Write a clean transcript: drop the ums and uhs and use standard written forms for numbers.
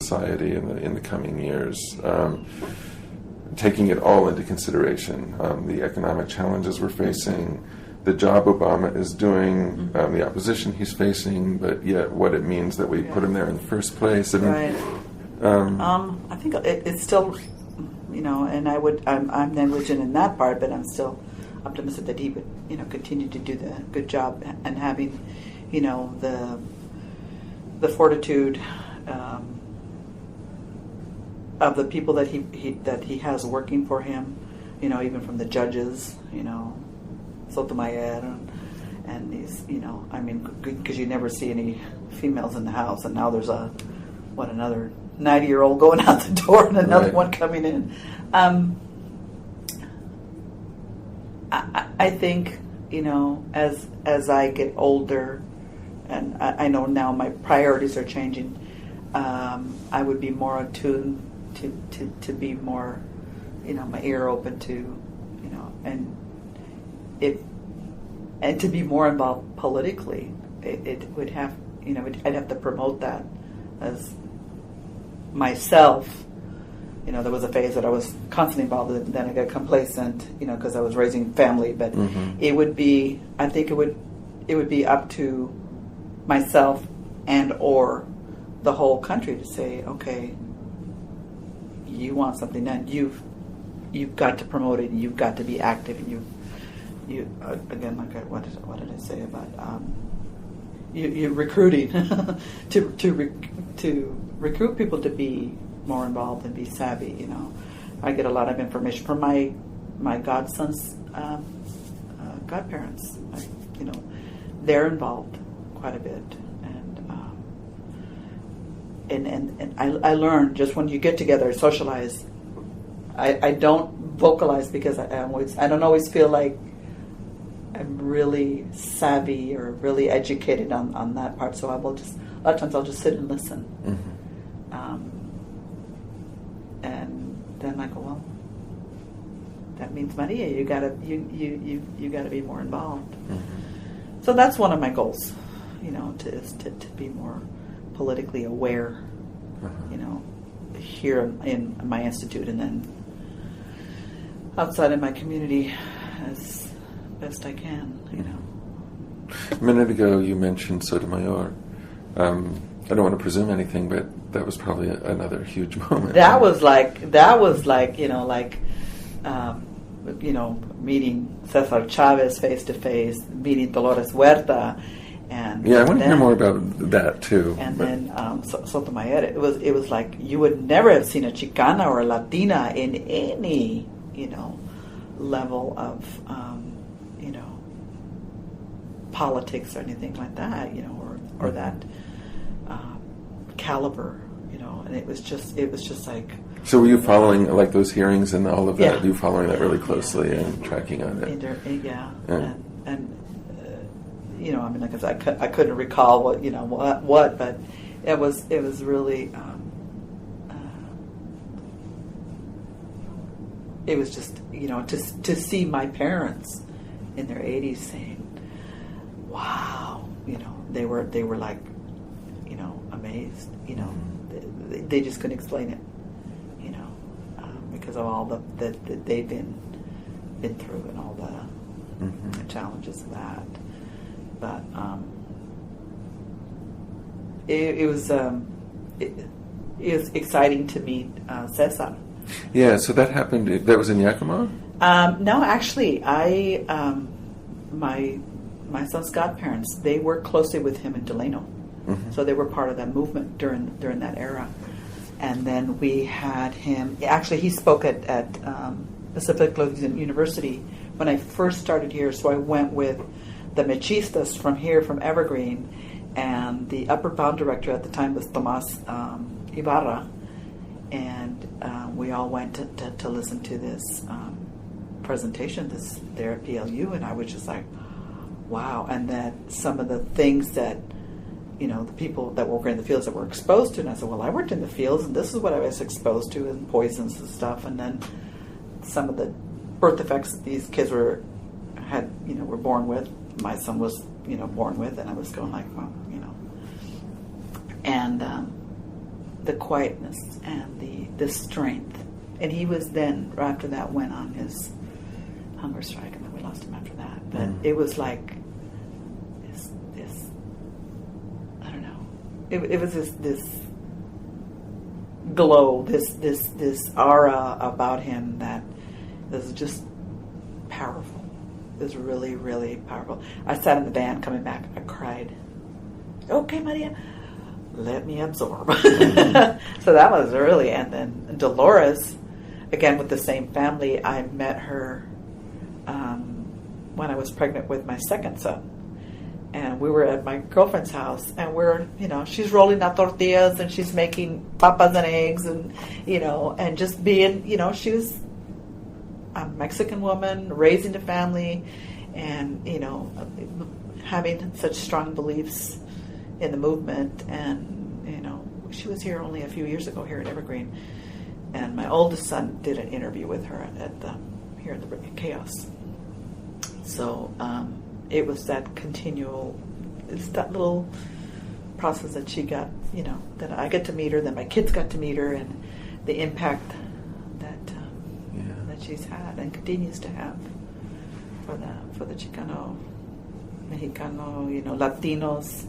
society in the coming years, taking it all into consideration, the economic challenges we're facing, the job Obama is doing, the opposition he's facing, but yet what it means that we put him there in the first place. I mean, I think it's still, and I'm negligent in that part, but I'm still optimistic that he would, continue to do the good job and having, the fortitude of the people that he has working for him, even from the judges, Sotomayor and these, because you never see any females in the House, and now there's another 90-year-old going out the door and another one coming in. I think, as I get older, and I know now my priorities are changing, I would be more attuned to be more, my ear open to, and to be more involved politically. It would have, I'd have to promote that as myself. There was a phase that I was constantly involved in, then I got complacent, because I was raising family. But it would be, I think it would be up to myself and or the whole country to say, okay, you want something done, you've got to promote it, and you've got to be active, and you again, like what did I say about you recruiting to recruit people to be more involved and be savvy. I get a lot of information from my godson's godparents. They're involved quite a bit, and I learned just when you get together, socialize. I don't vocalize because I don't always feel like I'm really savvy or really educated on that part. So a lot of times I'll just sit and listen. And then I go, well, that means Maria, you gotta be more involved. So that's one of my goals, to be more politically aware, here in my institute, and then outside of my community as best I can. A minute ago, you mentioned Sotomayor. I don't want to presume anything, but that was probably another huge moment. That was like meeting Cesar Chavez face to face, meeting Dolores Huerta, and I want to hear more about that too. And then Sotomayor, it was like you would never have seen a Chicana or a Latina in any level of politics or anything like that, or that caliber, and it was just like. So were you following like those hearings and all of that? Yeah. Were you following that really closely and tracking on it? And like I said, I couldn't recall what, but it was really. It was just to see my parents in their 80s saying, "Wow," they were like, amazed. They just couldn't explain it, because of all that they've been through and all the challenges of that. But it was exciting to meet Cesar. Yeah, so that happened. That was in Yakima? No, actually, my son's godparents, they worked closely with him in Delano, so they were part of that movement during that era. And then we had him. Actually, he spoke at Pacific Lutheran University when I first started here. So I went with the Mechistas from here, from Evergreen, and the upper bound director at the time was Tomas Ibarra. And we all went to listen to this presentation there at PLU, and I was just like, wow. And that some of the things that, the people that work in the fields that were exposed to, and I said, well, I worked in the fields, and this is what I was exposed to, and poisons and stuff. And then some of the birth defects that these kids were born with, my son was, born with, and I was going like, well, and the quietness and the strength. And he was then, after that, went on his hunger strike, and then we lost him after that. But it was like this I don't know. It was this glow, this aura about him that was just powerful. It was really, really powerful. I sat in the van coming back. I cried. Okay, Maria, let me absorb. So that was really, and then Dolores, again with the same family, I met her when I was pregnant with my second son. And we were at my girlfriend's house, and she's rolling out tortillas, and she's making papas and eggs, and, and just being, she was a Mexican woman, raising a family, and, having such strong beliefs in the movement. And, she was here only a few years ago here at Evergreen. And my oldest son did an interview with her here at the Chaos. So, it was that that little process that she got, that I get to meet her, that my kids got to meet her, and the impact that she's had and continues to have for the Chicano, Mexicano, Latinos.